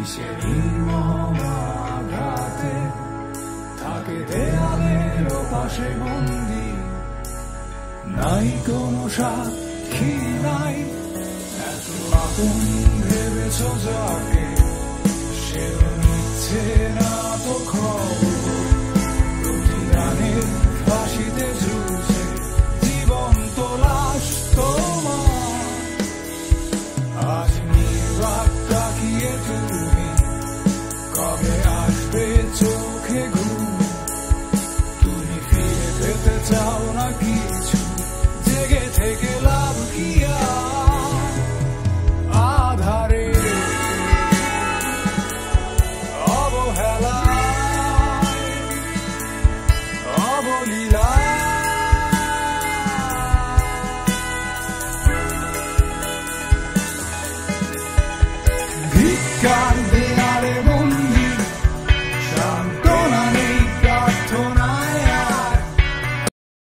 কিসেরই মহাঘাতে থাকে দেয়ালের পাশে বন্দি, নাই কোনো সাক্ষী নাই। এত আপন ভেবেছ যাকে, সে নিচ্ছে না তো খবর। প্রতিদানের ফাঁসিতে ঝুলছে জীবন্ত লাশ তোমার। আজ নির্বাক তাকিয়ে তুমি, কবে আসবে চোখে ঘুম? তুমি ফিরে পেতে চাও না কিছু, জেগে থেকে লাভ কি আধারে অবহেলায় অবলীলায়। ভিক্ষা